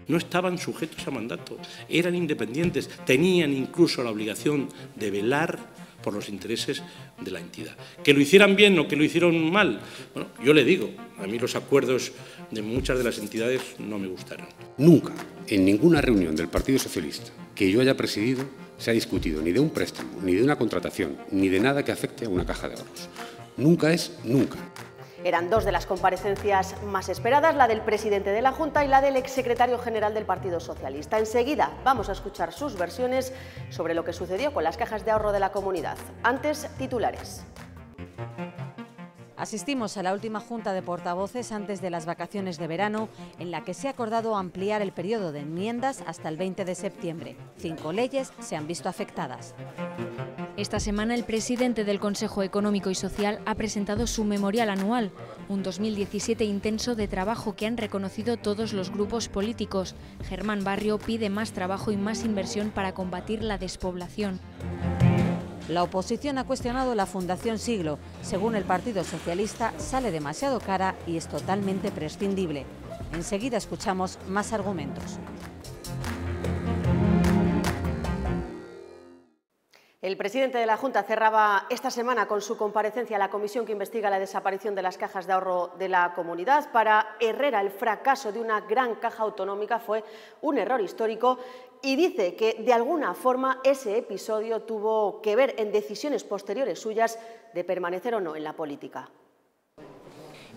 no estaban sujetos a mandato, eran independientes, tenían incluso la obligación de velar por los intereses de la entidad. Que lo hicieran bien o que lo hicieron mal, bueno, yo le digo, a mí los acuerdos de muchas de las entidades no me gustaron. Nunca, en ninguna reunión del Partido Socialista que yo haya presidido, se ha discutido ni de un préstamo, ni de una contratación, ni de nada que afecte a una caja de ahorros. Nunca es nunca. Eran dos de las comparecencias más esperadas, la del presidente de la Junta y la del exsecretario general del Partido Socialista. Enseguida vamos a escuchar sus versiones sobre lo que sucedió con las cajas de ahorro de la comunidad. Antes, titulares. Asistimos a la última junta de portavoces antes de las vacaciones de verano, en la que se ha acordado ampliar el periodo de enmiendas hasta el 20 de septiembre. 5 leyes se han visto afectadas. Esta semana el presidente del Consejo Económico y Social ha presentado su memorial anual, un 2017 intenso de trabajo que han reconocido todos los grupos políticos. Germán Barrio pide más trabajo y más inversión para combatir la despoblación. La oposición ha cuestionado la Fundación Siglo. Según el Partido Socialista, sale demasiado cara y es totalmente prescindible. Enseguida escuchamos más argumentos. El presidente de la Junta cerraba esta semana con su comparecencia a la comisión que investiga la desaparición de las cajas de ahorro de la comunidad. Para Herrera, el fracaso de una gran caja autonómica fue un error histórico y dice que, de alguna forma, ese episodio tuvo que ver en decisiones posteriores suyas de permanecer o no en la política.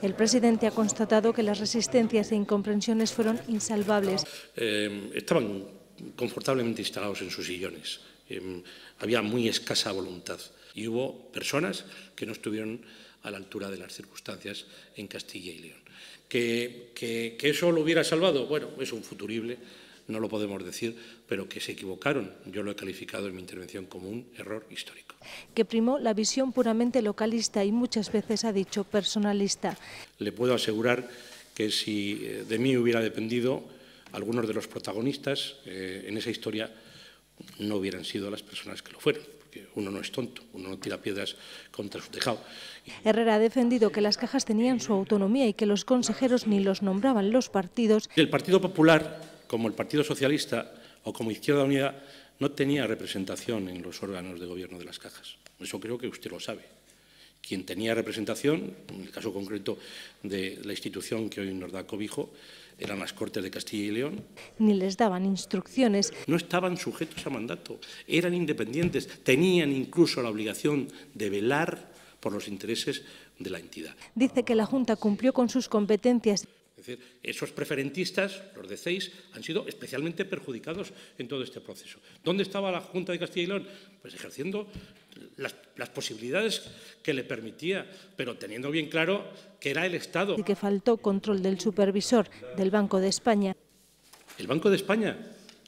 El presidente ha constatado que las resistencias e incomprensiones fueron insalvables. Estaban confortablemente instalados en sus sillones. Había muy escasa voluntad y hubo personas que no estuvieron a la altura de las circunstancias en Castilla y León. ¿Que eso lo hubiera salvado? Bueno, es un futurible, no lo podemos decir, pero que se equivocaron. Yo lo he calificado en mi intervención como un error histórico. Que primó la visión puramente localista y muchas veces ha dicho personalista. Le puedo asegurar que si de mí hubiera dependido, algunos de los protagonistas en esa historia no hubieran sido las personas que lo fueron, porque uno no es tonto, uno no tira piedras contra su tejado. Herrera ha defendido que las cajas tenían su autonomía y que los consejeros ni los nombraban los partidos. El Partido Popular, como el Partido Socialista o como Izquierda Unida, no tenía representación en los órganos de gobierno de las cajas. Eso creo que usted lo sabe. Quien tenía representación, en el caso concreto de la institución que hoy nos da cobijo, eran las Cortes de Castilla y León. Ni les daban instrucciones. No estaban sujetos a mandato, eran independientes, tenían incluso la obligación de velar por los intereses de la entidad. Dice que la Junta cumplió con sus competencias. Es decir, esos preferentistas, los de CEIS, han sido especialmente perjudicados en todo este proceso. ¿Dónde estaba la Junta de Castilla y León? Pues ejerciendo las posibilidades que le permitía, pero teniendo bien claro que era el Estado. Y que faltó control del supervisor del Banco de España. ¿El Banco de España?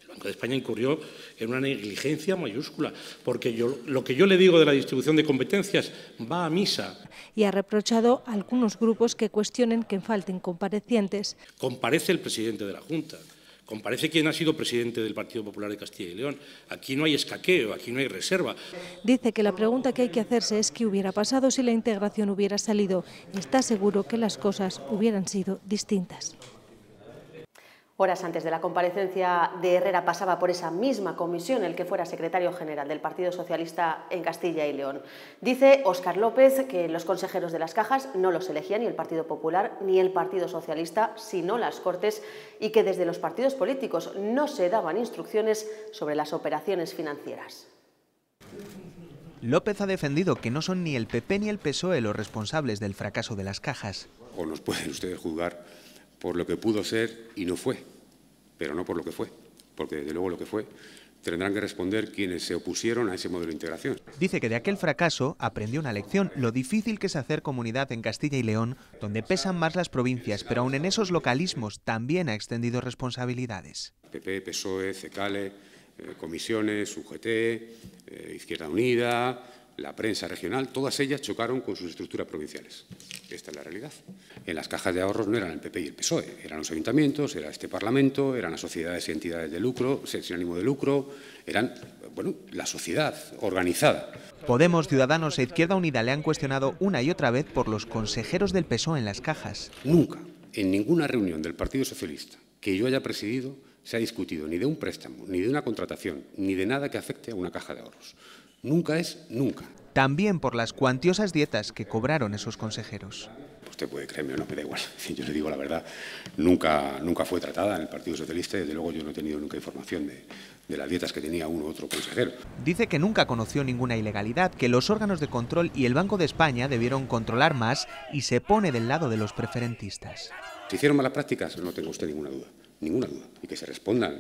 El Banco de España incurrió en una negligencia mayúscula, porque lo que yo le digo de la distribución de competencias va a misa. Y ha reprochado a algunos grupos que cuestionen que falten comparecientes. Comparece el presidente de la Junta. Comparece quien ha sido presidente del Partido Popular de Castilla y León. Aquí no hay escaqueo, aquí no hay reserva. Dice que la pregunta que hay que hacerse es qué hubiera pasado si la integración hubiera salido. Está seguro que las cosas hubieran sido distintas. Horas antes de la comparecencia de Herrera pasaba por esa misma comisión el que fuera secretario general del Partido Socialista en Castilla y León. Dice Óscar López que los consejeros de las cajas no los elegía ni el Partido Popular ni el Partido Socialista, sino las Cortes, y que desde los partidos políticos no se daban instrucciones sobre las operaciones financieras. López ha defendido que no son ni el PP ni el PSOE los responsables del fracaso de las cajas. O nos pueden ustedes juzgar por lo que pudo ser y no fue, pero no por lo que fue, porque desde luego lo que fue tendrán que responder quienes se opusieron a ese modelo de integración. Dice que de aquel fracaso aprendió una lección, lo difícil que es hacer comunidad en Castilla y León, donde pesan más las provincias, pero aún en esos localismos también ha extendido responsabilidades. PP, PSOE, CECALE, comisiones, UGT, Izquierda Unida, la prensa regional, todas ellas chocaron con sus estructuras provinciales. Esta es la realidad. En las cajas de ahorros no eran el PP y el PSOE, eran los ayuntamientos, era este Parlamento, eran las sociedades y entidades de lucro, sin ánimo de lucro, eran, bueno, la sociedad organizada. Podemos, Ciudadanos e Izquierda Unida le han cuestionado una y otra vez por los consejeros del PSOE en las cajas. Nunca, en ninguna reunión del Partido Socialista que yo haya presidido, se ha discutido ni de un préstamo, ni de una contratación, ni de nada que afecte a una caja de ahorros. Nunca es nunca. También por las cuantiosas dietas que cobraron esos consejeros. Usted puede creerme o no, me da igual. Yo le digo la verdad, nunca fue tratada en el Partido Socialista y desde luego yo no he tenido nunca información de las dietas que tenía uno u otro consejero. Dice que nunca conoció ninguna ilegalidad, que los órganos de control y el Banco de España debieron controlar más y se pone del lado de los preferentistas. ¿Se hicieron malas prácticas? No tenga usted ninguna duda. Ninguna duda. Y que se respondan,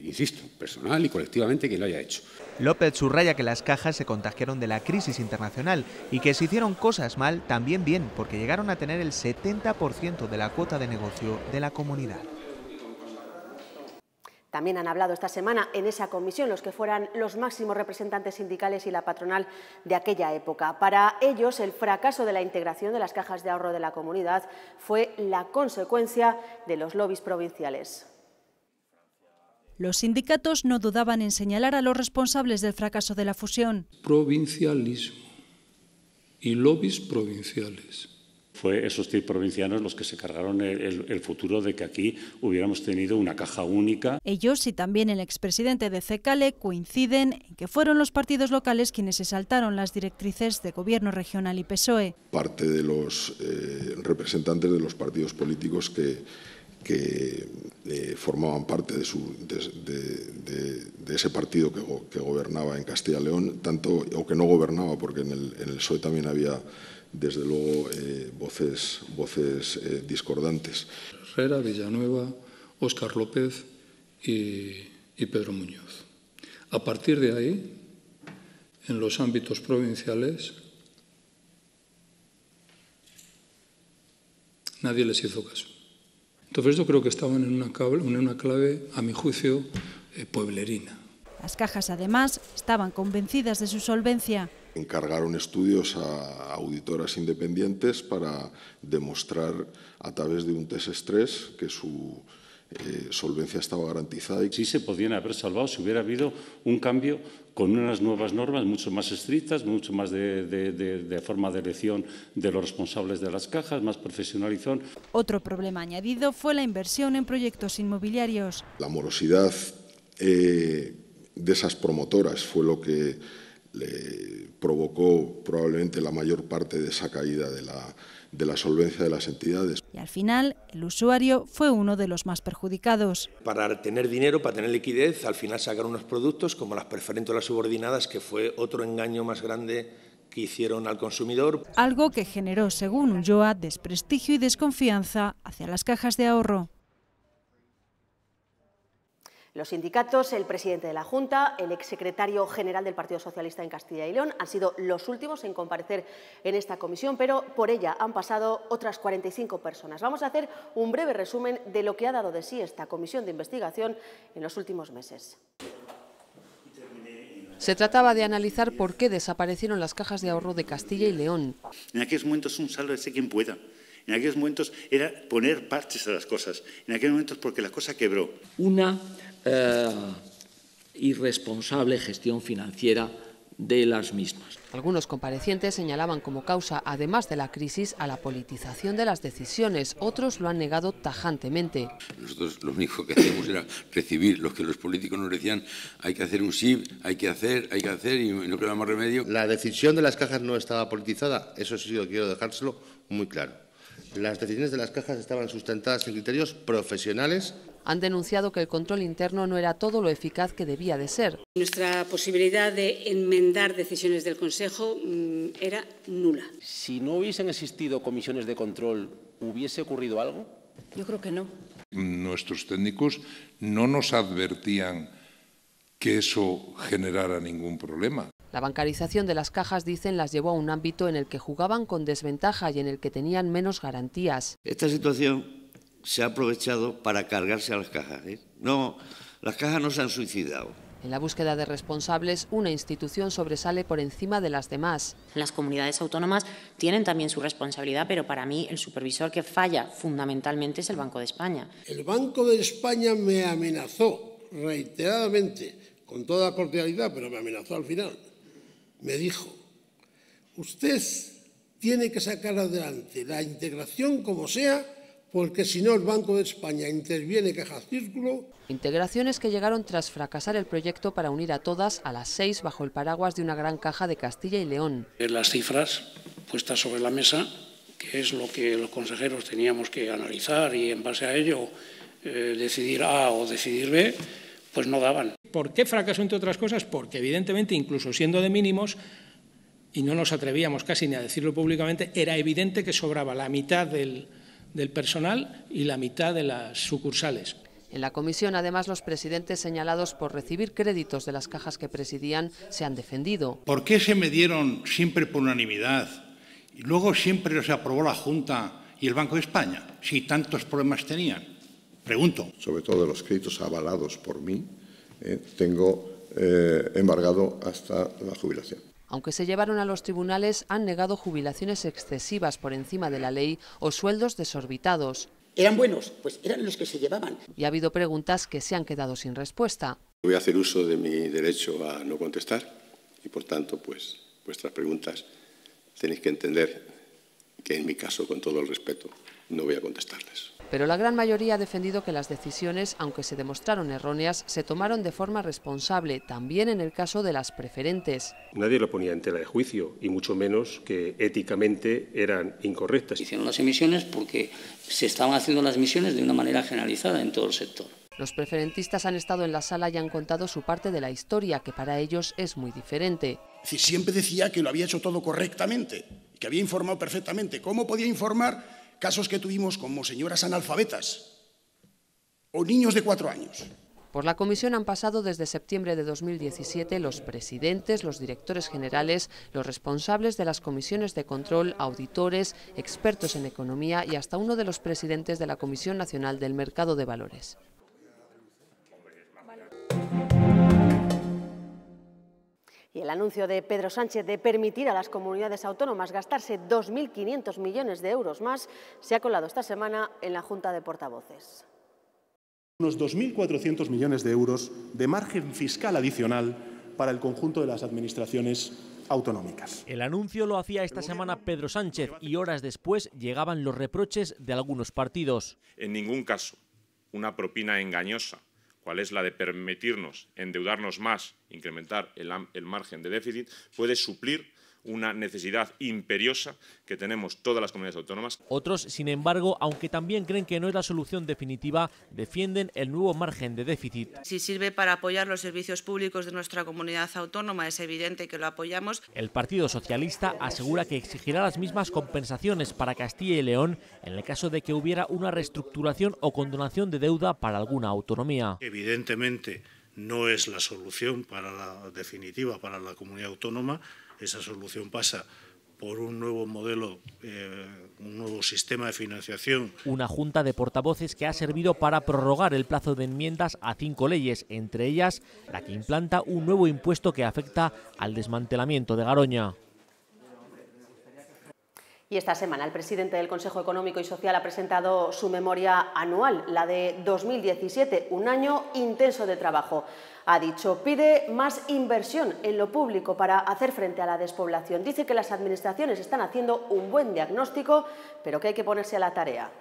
insisto, personal y colectivamente quien lo haya hecho. López subraya que las cajas se contagiaron de la crisis internacional y que si hicieron cosas mal, también bien, porque llegaron a tener el 70% de la cuota de negocio de la comunidad. También han hablado esta semana en esa comisión los que fueran los máximos representantes sindicales y la patronal de aquella época. Para ellos, el fracaso de la integración de las cajas de ahorro de la comunidad fue la consecuencia de los lobbies provinciales. Los sindicatos no dudaban en señalar a los responsables del fracaso de la fusión. Provincialismo y lobbies provinciales. Fue esos 10 provincianos los que se cargaron el futuro de que aquí hubiéramos tenido una caja única. Ellos y también el expresidente de CECALE coinciden en que fueron los partidos locales quienes se saltaron las directrices de Gobierno regional y PSOE. Parte de los representantes de los partidos políticos que formaban parte de ese partido que gobernaba en Castilla y León, o que no gobernaba, porque en el PSOE también había, desde luego, voces discordantes. Herrera, Villanueva, Óscar López y Pedro Muñoz. A partir de ahí, en los ámbitos provinciales, nadie les hizo caso. Entonces yo creo que estaban en una clave, a mi juicio, pueblerina. Las cajas, además, estaban convencidas de su solvencia. Encargaron estudios a auditoras independientes para demostrar a través de un test estrés que su solvencia estaba garantizada. Sí se podían haber salvado si hubiera habido un cambio con unas nuevas normas mucho más estrictas, mucho más de forma de elección de los responsables de las cajas, más profesionalización. Otro problema añadido fue la inversión en proyectos inmobiliarios. La morosidad de esas promotoras fue lo que le provocó probablemente la mayor parte de esa caída de la solvencia de las entidades. Y al final, el usuario fue uno de los más perjudicados. Para tener dinero, para tener liquidez, al final sacaron unos productos como las preferentes o las subordinadas, que fue otro engaño más grande que hicieron al consumidor. Algo que generó, según Ulloa, desprestigio y desconfianza hacia las cajas de ahorro. Los sindicatos, el presidente de la Junta, el exsecretario general del Partido Socialista en Castilla y León han sido los últimos en comparecer en esta comisión, pero por ella han pasado otras 45 personas. Vamos a hacer un breve resumen de lo que ha dado de sí esta comisión de investigación en los últimos meses. Se trataba de analizar por qué desaparecieron las cajas de ahorro de Castilla y León. En aquellos momentos un sálvese quien pueda. En aquellos momentos era poner parches a las cosas. En aquellos momentos porque la cosa quebró. Una irresponsable gestión financiera de las mismas. Algunos comparecientes señalaban como causa, además de la crisis, a la politización de las decisiones. Otros lo han negado tajantemente. Nosotros lo único que hacíamos era recibir lo que los políticos nos decían: hay que hacer un SIB, hay que hacer y no queda más remedio. La decisión de las cajas no estaba politizada, eso sí yo quiero dejárselo muy claro. Las decisiones de las cajas estaban sustentadas en criterios profesionales. Han denunciado que el control interno no era todo lo eficaz que debía de ser. Nuestra posibilidad de enmendar decisiones del Consejo era nula. Si no hubiesen existido comisiones de control, ¿hubiese ocurrido algo? Yo creo que no. Nuestros técnicos no nos advertían que eso generara ningún problema. La bancarización de las cajas, dicen, las llevó a un ámbito en el que jugaban con desventaja y en el que tenían menos garantías. Esta situación se ha aprovechado para cargarse a las cajas. No, las cajas no se han suicidado. En la búsqueda de responsables, una institución sobresale por encima de las demás. Las comunidades autónomas tienen también su responsabilidad, pero para mí el supervisor que falla fundamentalmente es el Banco de España. El Banco de España me amenazó reiteradamente, con toda cordialidad, pero me amenazó al final. Me dijo: usted tiene que sacar adelante la integración como sea, porque si no el Banco de España interviene Caja Círculo. Integraciones que llegaron tras fracasar el proyecto para unir a todas a las 6 bajo el paraguas de una gran caja de Castilla y León. Las cifras puestas sobre la mesa, que es lo que los consejeros teníamos que analizar y en base a ello decidir A o decidir B, pues no daban. ¿Por qué fracasó, entre otras cosas? Porque evidentemente, incluso siendo de mínimos, y no nos atrevíamos casi ni a decirlo públicamente, era evidente que sobraba la mitad del personal y la mitad de las sucursales. En la comisión, además, los presidentes señalados por recibir créditos de las cajas que presidían se han defendido. ¿Por qué se midieron siempre por unanimidad y luego siempre los aprobó la Junta y el Banco de España, si tantos problemas tenían? Pregunto. Sobre todo de los créditos avalados por mí, tengo embargado hasta la jubilación. Aunque se llevaron a los tribunales, han negado jubilaciones excesivas por encima de la ley o sueldos desorbitados. ¿Eran buenos? Pues eran los que se llevaban. Y ha habido preguntas que se han quedado sin respuesta. Voy a hacer uso de mi derecho a no contestar y, por tanto, pues vuestras preguntas tenéis que entender que, en mi caso, con todo el respeto, no voy a contestarles. Pero la gran mayoría ha defendido que las decisiones, aunque se demostraron erróneas, se tomaron de forma responsable, también en el caso de las preferentes. Nadie lo ponía en tela de juicio, y mucho menos que éticamente eran incorrectas. Hicieron las emisiones porque se estaban haciendo las emisiones de una manera generalizada en todo el sector. Los preferentistas han estado en la sala y han contado su parte de la historia, que para ellos es muy diferente. Siempre decía que lo había hecho todo correctamente, que había informado perfectamente. ¿Cómo podía informar casos que tuvimos como señoras analfabetas o niños de 4 años? Por la comisión han pasado desde septiembre de 2017 los presidentes, los directores generales, los responsables de las comisiones de control, auditores, expertos en economía y hasta uno de los presidentes de la Comisión Nacional del Mercado de Valores. Y el anuncio de Pedro Sánchez de permitir a las comunidades autónomas gastarse 2.500 millones de euros más se ha colado esta semana en la Junta de Portavoces. Unos 2.400 millones de euros de margen fiscal adicional para el conjunto de las administraciones autonómicas. El anuncio lo hacía esta semana Pedro Sánchez y horas después llegaban los reproches de algunos partidos. En ningún caso una propina engañosa, cuál es la de permitirnos endeudarnos más, incrementar el margen de déficit, puede suplir una necesidad imperiosa que tenemos todas las comunidades autónomas. Otros, sin embargo, aunque también creen que no es la solución definitiva, defienden el nuevo margen de déficit. Si sirve para apoyar los servicios públicos de nuestra comunidad autónoma, es evidente que lo apoyamos. El Partido Socialista asegura que exigirá las mismas compensaciones para Castilla y León en el caso de que hubiera una reestructuración o condonación de deuda para alguna autonomía. Evidentemente no es la solución definitiva para la comunidad autónoma. Esa solución pasa por un nuevo modelo, un nuevo sistema de financiación. Una junta de portavoces que ha servido para prorrogar el plazo de enmiendas a 5 leyes, entre ellas la que implanta un nuevo impuesto que afecta al desmantelamiento de Garoña. Y esta semana el presidente del Consejo Económico y Social ha presentado su memoria anual, la de 2017, un año intenso de trabajo. Ha dicho, pide más inversión en lo público para hacer frente a la despoblación. Dice que las administraciones están haciendo un buen diagnóstico, pero que hay que ponerse a la tarea.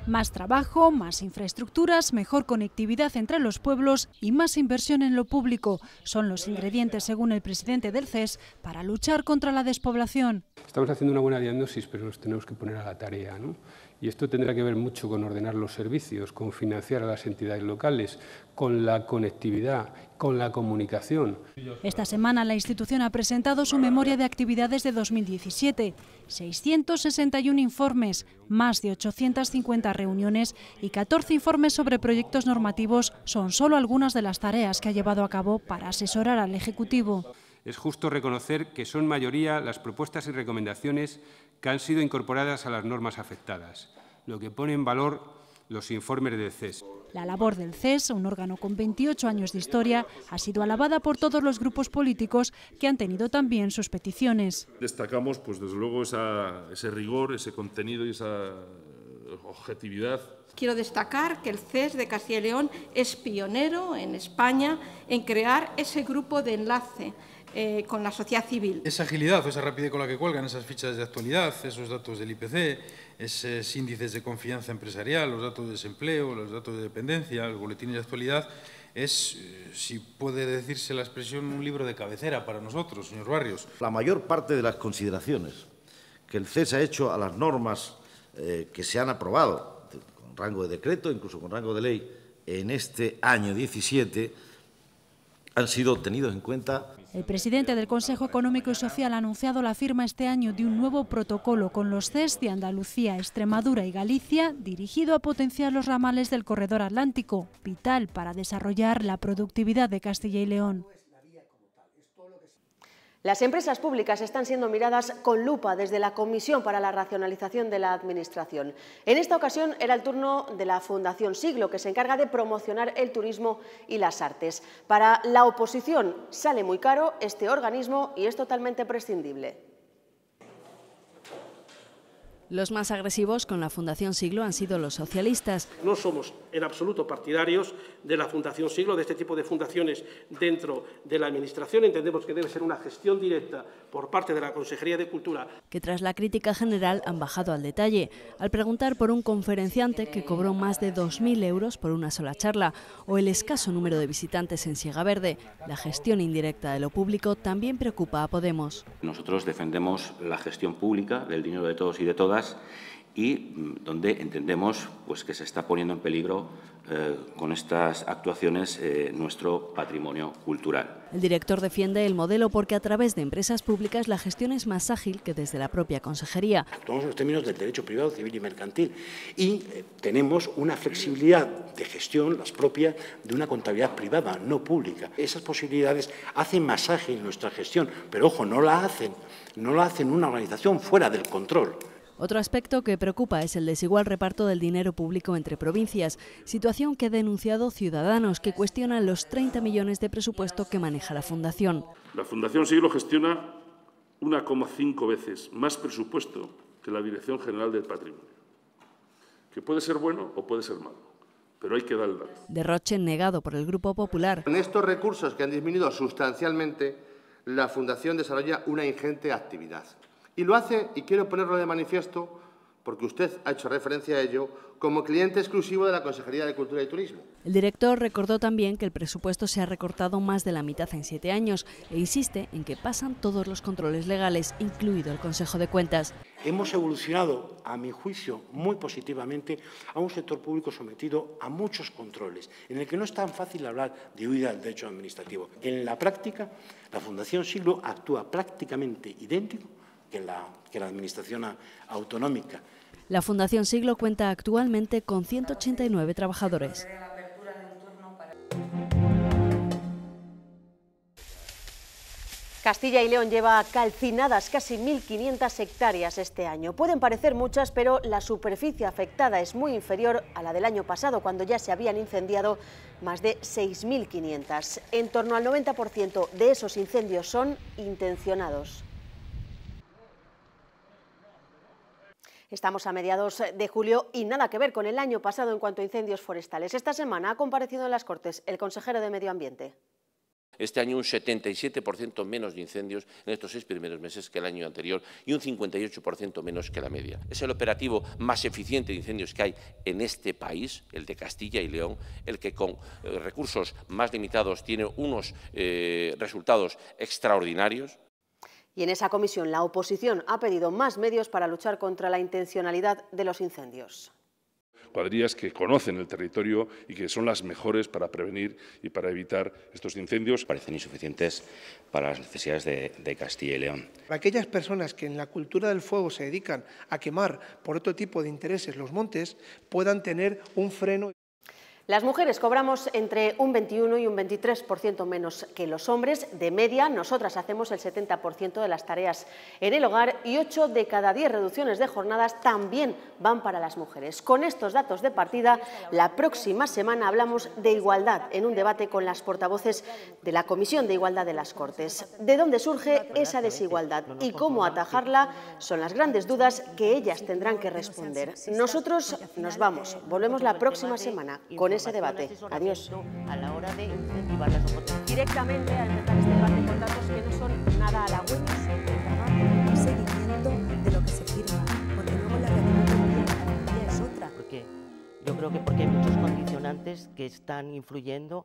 Más trabajo, más infraestructuras, mejor conectividad entre los pueblos y más inversión en lo público son los ingredientes, según el presidente del CES, para luchar contra la despoblación. Estamos haciendo una buena diagnosis, pero nos tenemos que poner a la tarea, ¿no? Y esto tendrá que ver mucho con ordenar los servicios, con financiar a las entidades locales, con la conectividad, con la comunicación. Esta semana la institución ha presentado su memoria de actividades de 2017. 661 informes, más de 850 reuniones y 14 informes sobre proyectos normativos son solo algunas de las tareas que ha llevado a cabo para asesorar al Ejecutivo. Es justo reconocer que son mayoría las propuestas y recomendaciones que han sido incorporadas a las normas afectadas, lo que pone en valor los informes del CES. La labor del CES, un órgano con 28 años de historia, ha sido alabada por todos los grupos políticos que han tenido también sus peticiones. Destacamos, pues desde luego, ese rigor, ese contenido y esa objetividad Quiero destacar que el CES de Castilla y León es pionero en España en crear ese grupo de enlace con la sociedad civil. Esa agilidad o esa rapidez con la que cuelgan esas fichas de actualidad, esos datos del IPC, esos índices de confianza empresarial, los datos de desempleo, los datos de dependencia, los boletines de actualidad, es, si puede decirse la expresión, un libro de cabecera para nosotros, señor Barrios. La mayor parte de las consideraciones que el CES ha hecho a las normas que se han aprobado, con rango de decreto, incluso con rango de ley, en este año 17, han sido tenidos en cuenta. El presidente del Consejo Económico y Social ha anunciado la firma este año de un nuevo protocolo con los CES de Andalucía, Extremadura y Galicia, dirigido a potenciar los ramales del corredor atlántico, vital para desarrollar la productividad de Castilla y León. Las empresas públicas están siendo miradas con lupa desde la Comisión para la Racionalización de la Administración. En esta ocasión era el turno de la Fundación Siglo, que se encarga de promocionar el turismo y las artes. Para la oposición sale muy caro este organismo y es totalmente prescindible. Los más agresivos con la Fundación Siglo han sido los socialistas. No somos en absoluto partidarios de la Fundación Siglo, de este tipo de fundaciones dentro de la Administración. Entendemos que debe ser una gestión directa por parte de la Consejería de Cultura. Que tras la crítica general han bajado al detalle, al preguntar por un conferenciante que cobró más de 2.000 euros por una sola charla, o el escaso número de visitantes en Siega Verde. La gestión indirecta de lo público también preocupa a Podemos. Nosotros defendemos la gestión pública del dinero de todos y de todas, y donde entendemos pues, que se está poniendo en peligro con estas actuaciones nuestro patrimonio cultural. El director defiende el modelo porque a través de empresas públicas la gestión es más ágil que desde la propia consejería. Actuamos en los términos del derecho privado, civil y mercantil y tenemos una flexibilidad de gestión, las propias, de una contabilidad privada, no pública. Esas posibilidades hacen más ágil nuestra gestión, pero ojo, no la hacen una organización fuera del control. Otro aspecto que preocupa es el desigual reparto del dinero público entre provincias, situación que ha denunciado Ciudadanos, que cuestionan los 30 millones de presupuesto que maneja la Fundación. La Fundación Siglo gestiona 1,5 veces más presupuesto que la Dirección General del Patrimonio, que puede ser bueno o puede ser malo, pero hay que dar el dato. Derroche negado por el Grupo Popular. Con estos recursos que han disminuido sustancialmente, la Fundación desarrolla una ingente actividad. Y lo hace, y quiero ponerlo de manifiesto, porque usted ha hecho referencia a ello, como cliente exclusivo de la Consejería de Cultura y Turismo. El director recordó también que el presupuesto se ha recortado más de la mitad en 7 años e insiste en que pasan todos los controles legales, incluido el Consejo de Cuentas. Hemos evolucionado, a mi juicio, muy positivamente a un sector público sometido a muchos controles, en el que no es tan fácil hablar de huida del derecho administrativo. En la práctica, la Fundación Siglo actúa prácticamente idéntico que la Administración autonómica. La Fundación Siglo cuenta actualmente con 189 trabajadores. Castilla y León lleva calcinadas casi 1.500 hectáreas este año. Pueden parecer muchas, pero la superficie afectada es muy inferior a la del año pasado, cuando ya se habían incendiado más de 6.500. En torno al 90% de esos incendios son intencionados. Estamos a mediados de julio y nada que ver con el año pasado en cuanto a incendios forestales. Esta semana ha comparecido en las Cortes el consejero de Medio Ambiente. Este año un 77% menos de incendios en estos 6 primeros meses que el año anterior y un 58% menos que la media. Es el operativo más eficiente de incendios que hay en este país, el de Castilla y León, el que con recursos más limitados tiene unos resultados extraordinarios. Y en esa comisión la oposición ha pedido más medios para luchar contra la intencionalidad de los incendios. Cuadrillas que conocen el territorio y que son las mejores para prevenir y para evitar estos incendios. Parecen insuficientes para las necesidades de Castilla y León. Aquellas personas que en la cultura del fuego se dedican a quemar por otro tipo de intereses los montes puedan tener un freno. Las mujeres cobramos entre un 21 y un 23% menos que los hombres. De media, nosotras hacemos el 70% de las tareas en el hogar y 8 de cada 10 reducciones de jornadas también van para las mujeres. Con estos datos de partida, la próxima semana hablamos de igualdad en un debate con las portavoces de la Comisión de Igualdad de las Cortes. ¿De dónde surge esa desigualdad y cómo atajarla? Son las grandes dudas que ellas tendrán que responder. Nosotros nos vamos, volvemos la próxima semana con ese debate. Adiós. A la hora de incentivar las oportunidades. Directamente a empezar este debate con datos que no son nada halagüeños. Seguimiento de lo que se firma, porque luego la realidad del día es otra. Porque yo creo que porque hay muchos condicionantes que están influyendo